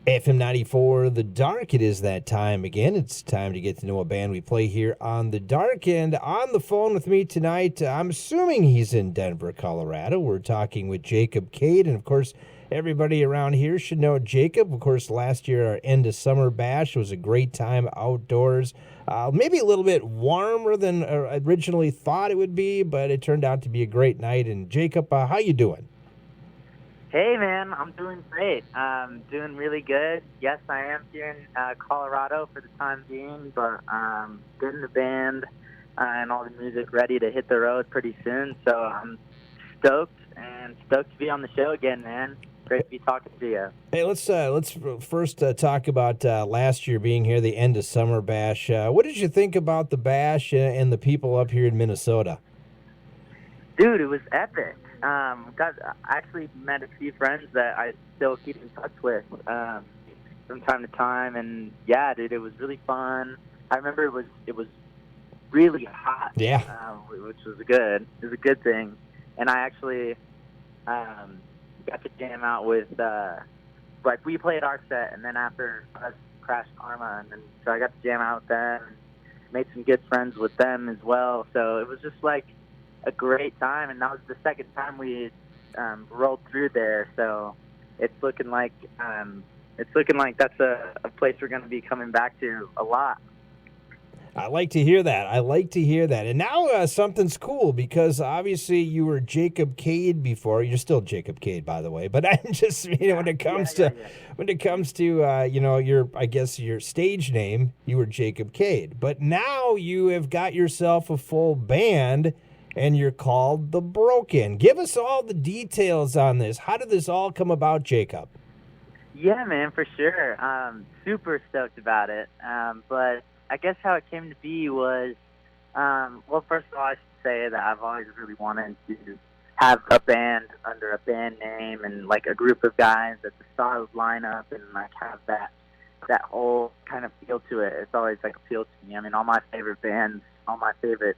FM 94, The Dark. It is that time again. It's time to get to know a band we play here on The Dark. And on the phone with me tonight, I'm assuming he's in Denver, Colorado. We're talking with Jacob Cade. And of course, everybody around here should know Jacob. Of course, last year, our end of summer bash was a great time outdoors. Maybe a little bit warmer than originally thought it would be, but it turned out to be a great night. And Jacob, how you doing? Hey, man, I'm doing great. Doing really good. Yes, I am here in Colorado for the time being, but getting the band and all the music ready to hit the road pretty soon. So I'm stoked to be on the show again, man. Great to be talking to you. Hey, let's first talk about last year being here, the end of summer bash. What did you think about the bash and the people up here in Minnesota? Dude, it was epic. I actually met a few friends that I still keep in touch with from time to time, and yeah, dude, it was really fun. I remember it was really hot, Yeah. which was good. It was a good thing, and I actually got to jam out with like we played our set, and then after us Crash Karma, and then so I got to jam out with them, and made some good friends with them as well. So it was just like a great time, and that was the second time we rolled through there. So it's looking like that's a place we're going to be coming back to a lot. I like to hear that. And now something's cool because obviously you were Jacob Cade before. You're still Jacob Cade, by the way. But I'm just, when it comes to your, I guess, your stage name, you were Jacob Cade. But now you have got yourself a full band, and you're called The Broken. Give us all the details on this. How did this all come about, Jacob? Yeah, man, for sure. Super stoked about it. But I guess how it came to be was, well, first of all, I should say that I've always really wanted to have a band under a band name and like a group of guys that the stars line up and like have that whole kind of feel to it. It's always like appealed to me. I mean, all my favorite bands, all my favorite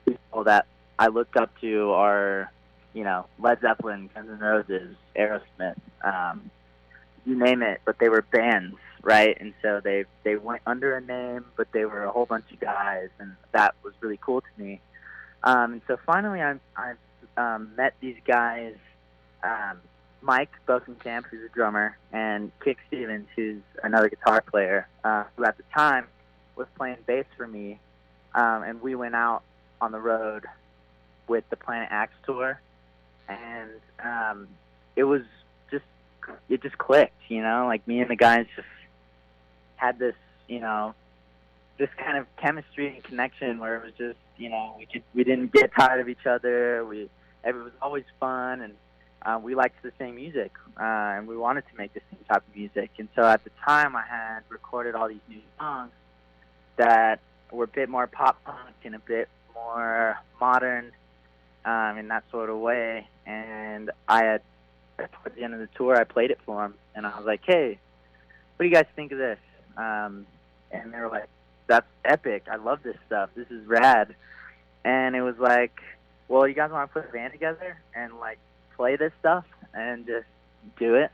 people that I looked up to are, Led Zeppelin, Guns N' Roses, Aerosmith, you name it, but they were bands, right? And so they went under a name, but they were a whole bunch of guys, and that was really cool to me. And so finally, I met these guys, Mike Bokenkamp, who's a drummer, and Kick Stevens, who's another guitar player, who at the time was playing bass for me, and we went out on the road with the Planet Axe tour, and it just clicked, like me and the guys just had this, this kind of chemistry and connection where it was just, we didn't get tired of each other. It was always fun, and we liked the same music, and we wanted to make the same type of music. And so at the time, I had recorded all these new songs that were a bit more pop punk and a bit more modern, in that sort of way. And towards the end of the tour, I played it for them, and I was like, "Hey, what do you guys think of this?" And they were like, "That's epic! I love this stuff. This is rad." And it was like, "Well, you guys want to put a band together and like play this stuff and just do it?"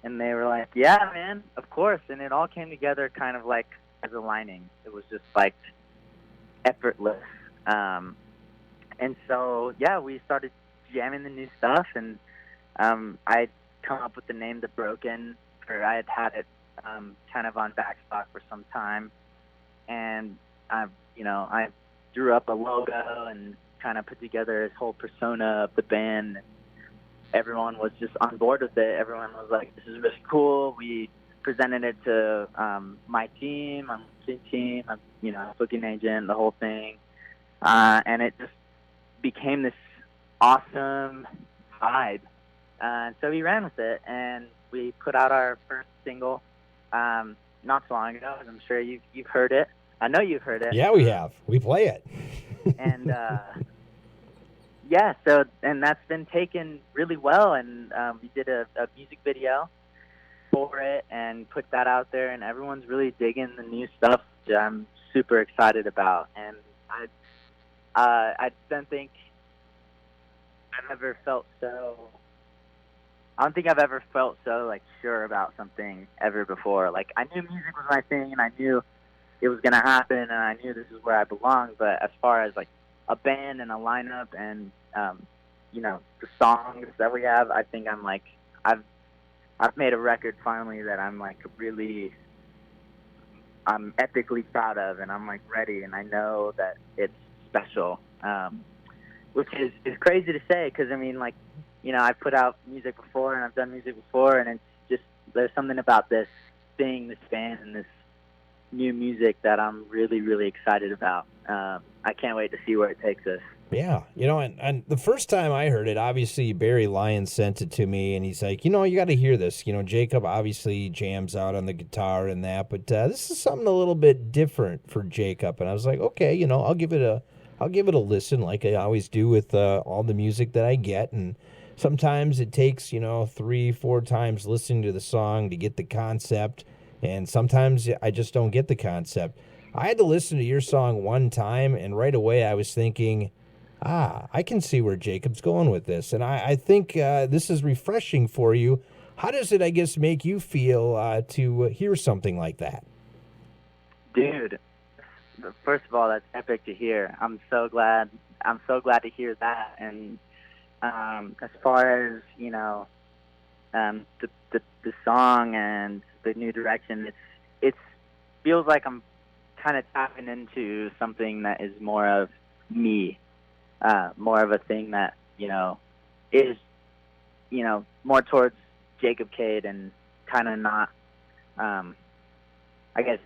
And they were like, "Yeah, man, of course." And it all came together kind of like as a lining. It was just like effortless. And so, yeah, we started jamming the new stuff, and I'd come up with the name The Broken, or I had it kind of on backstock for some time, and I drew up a logo and kind of put together this whole persona of the band. Everyone was just on board with it. Everyone was like, "This is really cool." We presented it to my team, my team, booking agent, the whole thing, and it just became this awesome vibe. And so we ran with it, and we put out our first single not so long ago. I'm sure you've heard it. I know you've heard it. Yeah, we have. We play it. And yeah, and that's been taken really well. And we did a music video for it and put that out there, and everyone's really digging the new stuff, which I'm super excited about. And I don't think I've ever felt so I don't think I've ever felt so like sure about something ever before. Like I knew music was my thing, and I knew it was gonna happen, and I knew this is where I belong. But as far as like a band and a lineup and the songs that we have, I think I'm like I've made a record finally that I'm like really I'm epically proud of, and I'm like ready, and I know that it's special, which is crazy to say because I mean like I've put out music before and I've done music before, and it's just there's something about this thing, this band, and this new music that I'm really, really excited about. I can't wait to see where it takes us. Yeah, and the first time I heard it, obviously Barry Lyons sent it to me, and he's like, you got to hear this. Jacob obviously jams out on the guitar and that, but this is something a little bit different for Jacob. And I was like, okay, I'll give it a listen, like I always do with all the music that I get. And sometimes it takes 3-4 times listening to the song to get the concept, and sometimes I just don't get the concept. I had to listen to your song one time, and right away I was thinking, I can see where Jacob's going with this. And I think this is refreshing for you. How does it, I guess, make you feel to hear something like that? Dude, first of all, that's epic to hear. I'm so glad to hear that. And as far as, the song and the new direction, it feels like I'm kind of tapping into something that is more of me. More of a thing that, is, more towards Jacob Cade and kind of not, I guess,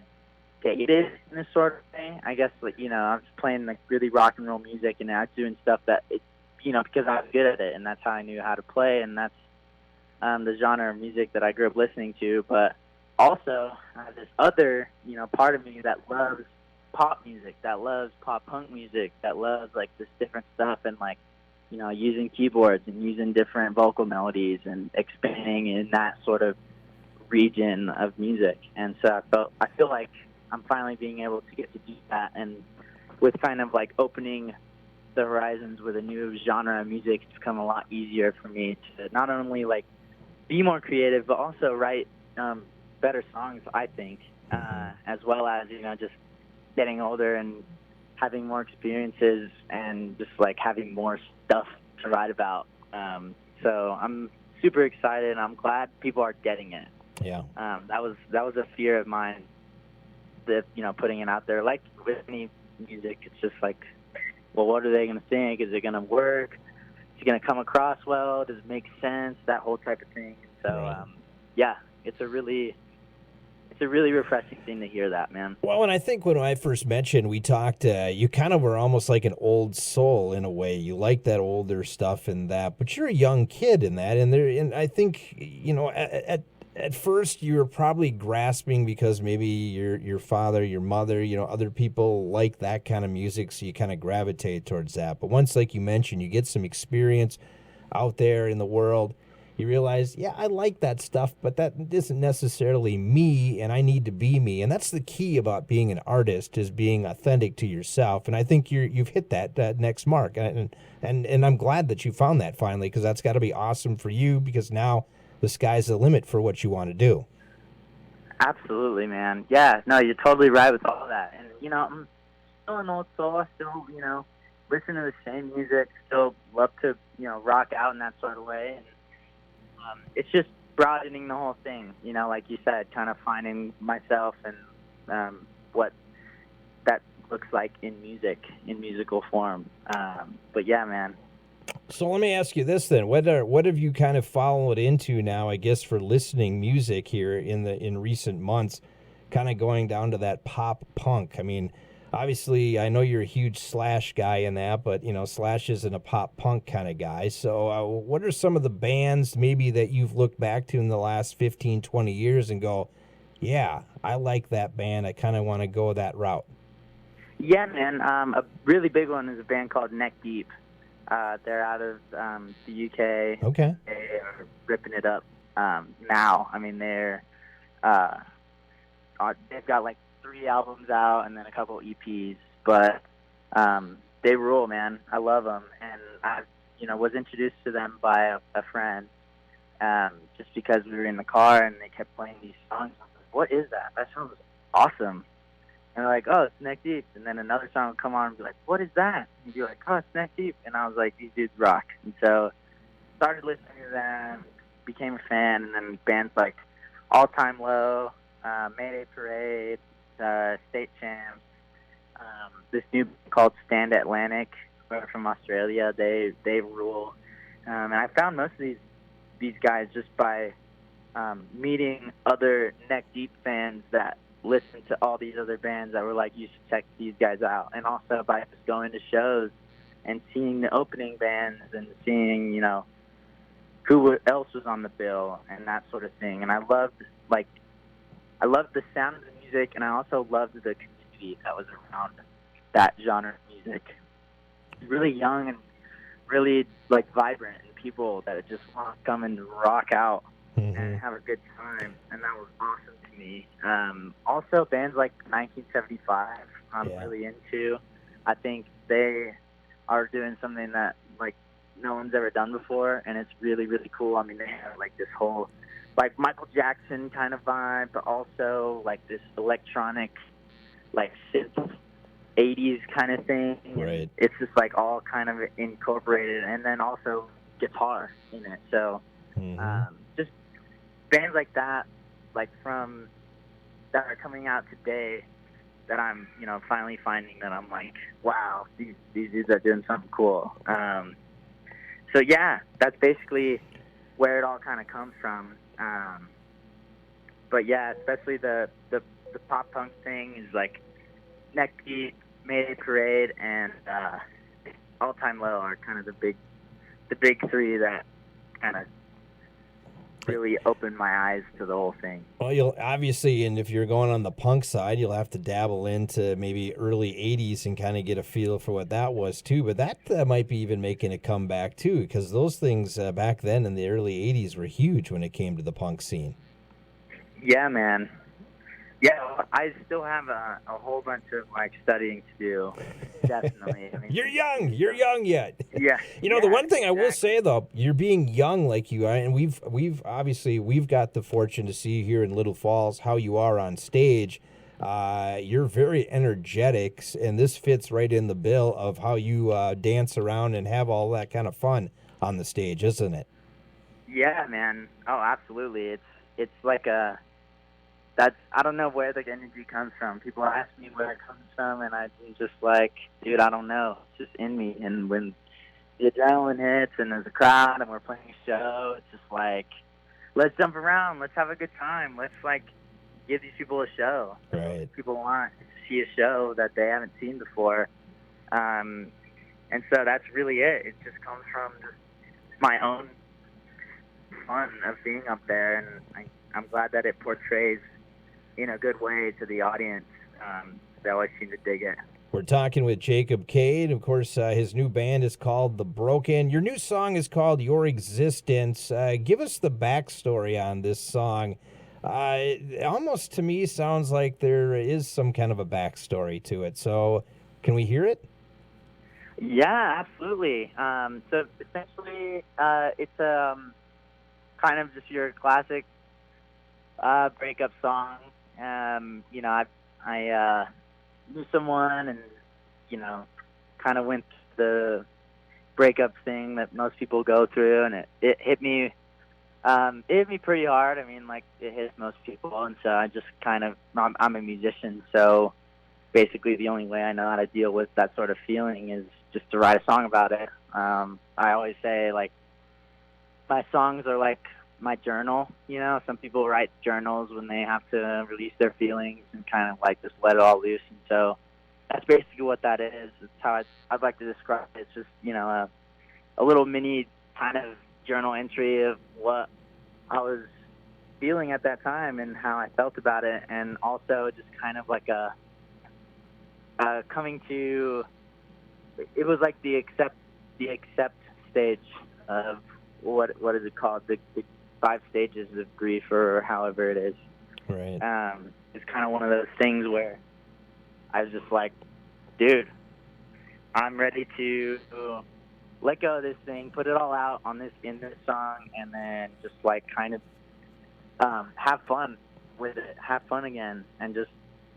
dated in a sort of thing. I guess, like, I was playing like really rock and roll music, and I was doing stuff that, because I was good at it, and that's how I knew how to play, and that's the genre of music that I grew up listening to. But also, this other, part of me that loves pop music, that loves pop punk music, that loves like this different stuff, and like using keyboards and using different vocal melodies and expanding in that sort of region of music. And so I feel like I'm finally being able to get to do that, and with kind of like opening the horizons with a new genre of music, it's become a lot easier for me to not only like be more creative but also write better songs, I think, as well as just getting older and having more experiences and just like having more stuff to write about. So I'm super excited, and I'm glad people are getting it. Yeah. That was a fear of mine, that putting it out there. Like with any music, it's just like, well, what are they going to think? Is it going to work? Is it going to come across well? Does it make sense? That whole type of thing. So yeah, it's a really refreshing thing to hear that, man. Well, and I think when I first mentioned, we talked, you kind of were almost like an old soul in a way. You like that older stuff and that, but you're a young kid in that. And I think, at first you were probably grasping because maybe your father, your mother, other people like that kind of music, so you kind of gravitate towards that. But once, like you mentioned, you get some experience out there in the world, you realize, yeah, I like that stuff, but that isn't necessarily me, and I need to be me. And that's the key about being an artist, is being authentic to yourself. And I think you've hit that next mark. And I'm glad that you found that finally, because that's got to be awesome for you, because now the sky's the limit for what you want to do. Absolutely, man. Yeah, no, you're totally right with all that. And, I'm still an old soul. I still, listen to the same music, still love to, rock out in that sort of way. And it's just broadening the whole thing, like you said, kind of finding myself and what that looks like in music, in musical form. But yeah, man. So let me ask you this then: what have you kind of followed into now, I guess, for listening music here in recent months, kind of going down to that pop punk? I mean, obviously, I know you're a huge Slash guy in that, but, Slash isn't a pop punk kind of guy. So what are some of the bands maybe that you've looked back to in the last 15, 20 years and go, yeah, I like that band, I kind of want to go that route? Yeah, man. A really big one is a band called Neck Deep. They're out of the UK. Okay. They are ripping it up now. I mean, they've got like 3 albums out and then a couple EPs, but they rule, man. I love them, and I was introduced to them by a friend, just because we were in the car and they kept playing these songs. I was like, what is that? That sounds awesome. And they're like, oh, it's Neck Deep. And then another song would come on and be like, what is that? And you'd be like, oh, it's Neck Deep. And I was like, these dudes rock. And so started listening to them, became a fan, and then bands like All Time Low, Mayday Parade, State Champs, this new band called Stand Atlantic, they're from Australia. They rule. And I found most of these guys just by meeting other Neck Deep fans that listened to all these other bands that were like, you should check these guys out. And also by just going to shows and seeing the opening bands and seeing, you know, who else was on the bill and that sort of thing. And I loved the sound of the music, and I also loved the community that was around that genre of music. Really young and really like vibrant, and people that just want to come and rock out and have a good time, and that was awesome to me. Also, bands like 1975, I'm really into. I think they are doing something that like no one's ever done before, and it's really, really cool. I mean, they have like this whole like Michael Jackson kind of vibe, but also like this electronic, like synth 80s kind of thing. Right. It's just like all kind of incorporated, and then also guitar in it. So just bands like that, like from that are coming out today, that I'm, you know, finally finding that I'm like, wow, these dudes are doing something cool. So yeah, that's basically where it all kind of comes from. But yeah, especially the pop punk thing is like Neck Deep, Mayday Parade, and All Time Low are kind of the big three that kind of really opened my eyes to the whole thing. Well, you'll obviously, and if you're going on the punk side, you'll have to dabble into maybe early 80s and kind of get a feel for what that was too. But that might be even making a comeback too, because those things back then in the early 80s were huge when it came to the punk scene. Yeah, man. Yeah, I still have a whole bunch of like studying to do. Definitely. I mean, You're young yet. Yeah. You know, the one thing I will say though, you're being young like you are, and we've obviously got the fortune to see here in Little Falls how you are on stage. You're very energetic, and this fits right in the bill of how you dance around and have all that kind of fun on the stage, isn't it? Yeah, man. Oh, absolutely. It's like I don't know where the energy comes from. People ask me where it comes from, and I'm just like, dude, I don't know. It's just in me. And when the adrenaline hits and there's a crowd and we're playing a show, it's just like, let's jump around. Let's have a good time. Let's, like, give these people a show. Right. People want to see a show that they haven't seen before. And so that's really it. It just comes from just my own fun of being up there, and I'm glad that it portrays in a good way to the audience. They always seem to dig it. We're talking with Jacob Cade. Of course, his new band is called The Broken. Your new song is called Your Existence. Give us the backstory on this song. It almost to me sounds like there is some kind of a backstory to it. So can we hear it? Yeah, absolutely. So essentially, it's kind of just your classic breakup song. You know, I knew someone, and you know, kind of went the breakup thing that most people go through, and it hit me. It hit me pretty hard. I mean, like, it hits most people, and so I just kind of, I'm a musician, so basically the only way I know how to deal with that sort of feeling is just to write a song about it. I always say, like, my songs are like my journal. You know, some people write journals when they have to release their feelings and kind of like just let it all loose. And so that's basically what that is. It's how I'd like to describe it. It's just, you know, a little mini kind of journal entry of what I was feeling at that time and how I felt about it, and also just kind of like a coming to. It was like the accept stage of what is it called? The 5 stages of grief, or however it is. Right. It's kind of one of those things where I was just like, dude, I'm ready to let go of this thing, put it all out on in this song, and then just like kind of have fun with it, have fun again, and just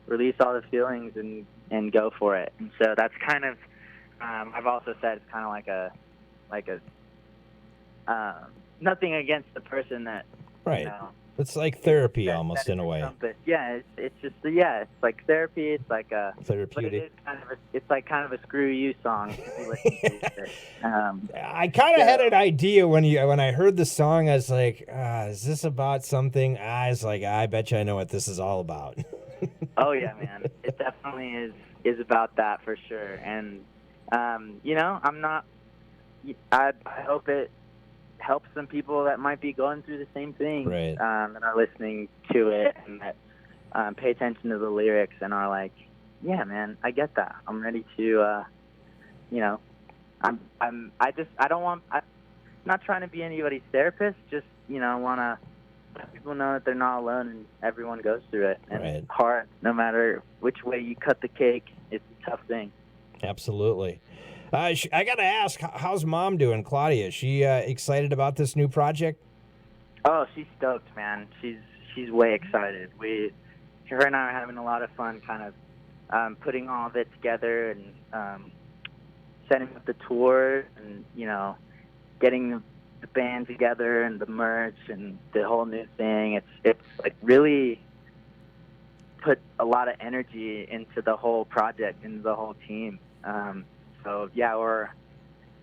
release all the feelings and go for it. And so that's kind of I've also said it's kind of like a nothing against the person that Right. you know, It's like therapy that almost is in a way. trumpet. Yeah, it's just it's like therapy. It's like a Therapeutic. But it is it's like kind of a screw you song if you listen to it. I kind of had an idea when I heard the song. I was like, "Is this about something?" I was like, "I bet you I know what this is all about." Oh yeah, man! It definitely is about that for sure. And I'm not. I hope it helps some people that might be going through the same thing, right? And are listening to it and that pay attention to the lyrics and are like, yeah, man, I get that. I'm ready to, I'm not trying to be anybody's therapist. Just want to let people know that they're not alone and everyone goes through it. And right. It's hard, no matter which way you cut the cake. It's a tough thing. Absolutely. I got to ask, how's Mom doing, Claudia? Is she excited about this new project? Oh, she's stoked, man. She's way excited. Her and I are having a lot of fun kind of putting all of it together and setting up the tour and, getting the band together and the merch and the whole new thing. It's like really put a lot of energy into the whole project, into the whole team. So yeah,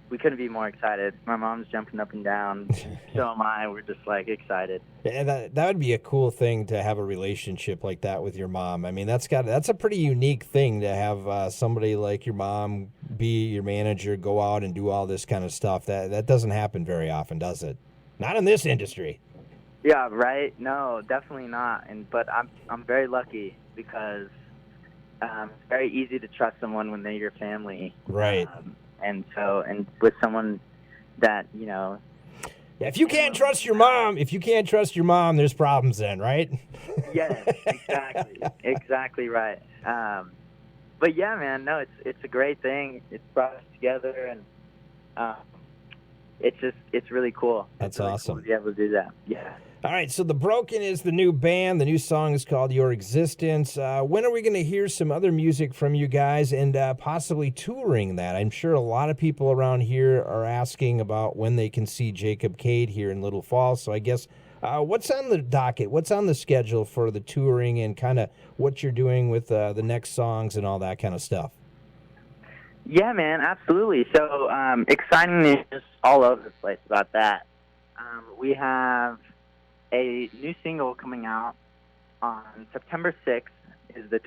we couldn't be more excited. My mom's jumping up and down. So am I. We're just like excited. Yeah, that would be a cool thing to have a relationship like that with your mom. I mean, that's a pretty unique thing to have somebody like your mom be your manager, go out and do all this kind of stuff. That doesn't happen very often, does it? Not in this industry. Yeah, right. No, definitely not. But I'm very lucky because it's very easy to trust someone when they're your family. Right. And with someone that, Yeah, if you can't trust your mom, there's problems then, right? Yes, exactly. Exactly right. But yeah, man, no, it's a great thing. It's brought us together and it's really cool. That's really awesome. Cool to be able to do that. Yeah. All right, so The Broken is the new band. The new song is called Your Existence. When are we going to hear some other music from you guys and possibly touring that? I'm sure a lot of people around here are asking about when they can see Jacob Cade here in Little Falls. So I guess what's on the docket? What's on the schedule for the touring and kind of what you're doing with the next songs and all that kind of stuff? Yeah, man, absolutely. So exciting news all over the place about that. We have a new single coming out on September 6th is the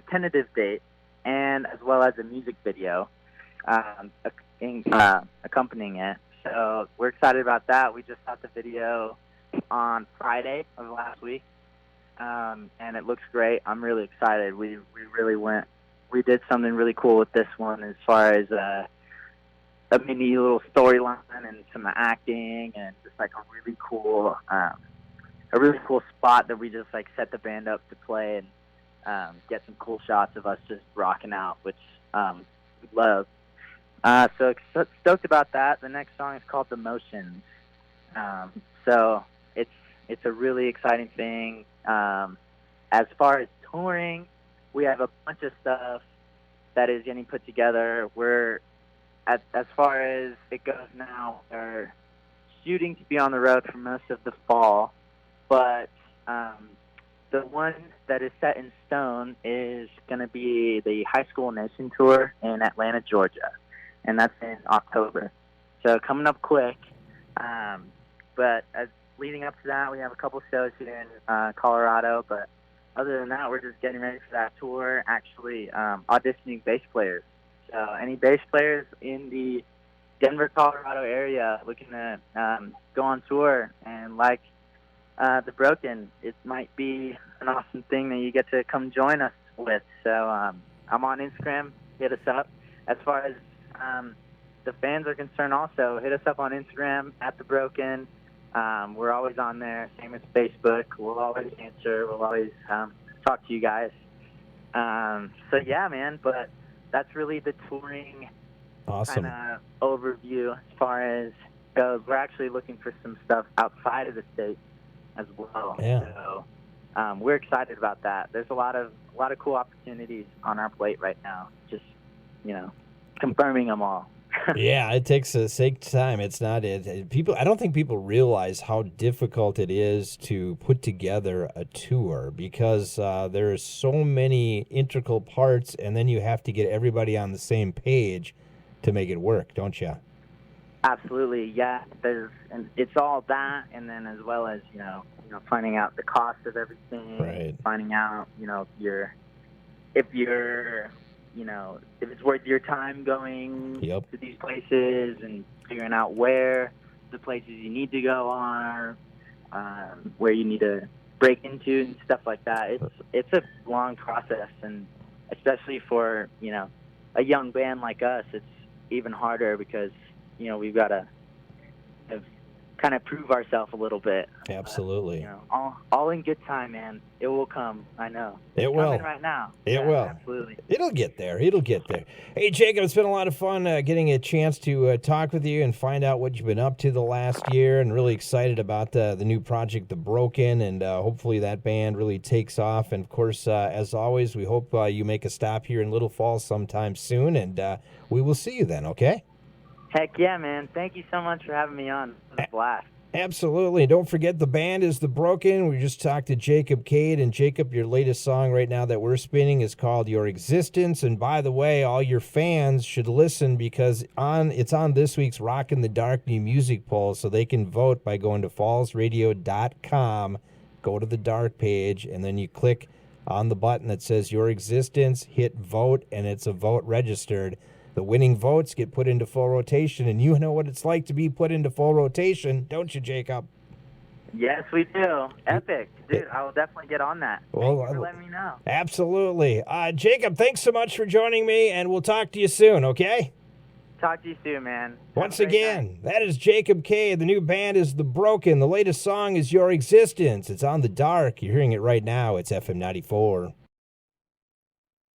tentative date, and as well as a music video accompanying it. So we're excited about that. We just shot the video on Friday of last week, and it looks great. I'm really excited. We did something really cool with this one as far as a mini little storyline and some acting and just like a really cool spot that we just like set the band up to play and get some cool shots of us just rocking out, which we love. So stoked about that. The next song is called The Motions. So it's a really exciting thing. As far as touring, we have a bunch of stuff that is getting put together. As far as it goes now, we're shooting to be on the road for most of the fall. But the one that is set in stone is going to be the High School Nation Tour in Atlanta, Georgia, and that's in October. So coming up quick. But leading up to that, we have a couple shows here in Colorado. But other than that, we're just getting ready for that tour, actually auditioning bass players. So any bass players in the Denver, Colorado area looking to go on tour and The Broken, it might be an awesome thing that you get to come join us with. So I'm on Instagram. Hit us up. As far as the fans are concerned also, hit us up on Instagram at The Broken. We're always on there. Same as Facebook. We'll always answer. We'll always talk to you guys. So yeah, man, but that's really the touring Awesome. kind of overview as far as goes. We're actually looking for some stuff outside of the state as well. Yeah. So we're excited about that. There's a lot of cool opportunities on our plate right now. Just confirming them all. Yeah, it takes time. It's not it. People, I don't think people realize how difficult it is to put together a tour because there are so many integral parts, and then you have to get everybody on the same page to make it work, don't you? Absolutely, yeah. And it's all that, and then as well as finding out the cost of everything, Right. finding out if it's worth your time going Yep. to these places and figuring out where the places you need to go are, where you need to break into and stuff like that. It's a long process, and especially for a young band like us, it's even harder because we've got to kind of prove ourselves a little bit. Absolutely. All in good time, man. It will come. I know. It will. Coming right now. It will. Absolutely. It'll get there. It'll get there. Hey, Jacob, it's been a lot of fun getting a chance to talk with you and find out what you've been up to the last year, and really excited about the new project, The Broken, and hopefully that band really takes off. And, of course, as always, we hope you make a stop here in Little Falls sometime soon, and we will see you then, okay? Heck yeah, man. Thank you so much for having me on. It was a blast. Absolutely. Don't forget the band is The Broken. We just talked to Jacob Cade. And Jacob, your latest song right now that we're spinning is called Your Existence. And by the way, all your fans should listen because it's on this week's Rock in the Dark New Music Poll, so they can vote by going to fallsradio.com, go to the Dark page, and then you click on the button that says Your Existence, hit vote, and it's a vote registered. The winning votes get put into full rotation, and you know what it's like to be put into full rotation, don't you, Jacob? Yes, we do. Epic. Dude, I will definitely get on that. Thank you for letting me know. Absolutely. Jacob, thanks so much for joining me, and we'll talk to you soon, okay? Talk to you soon, man. Once again, that is Jacob Cade. The new band is The Broken. The latest song is Your Existence. It's on the Dark. You're hearing it right now. It's FM 94.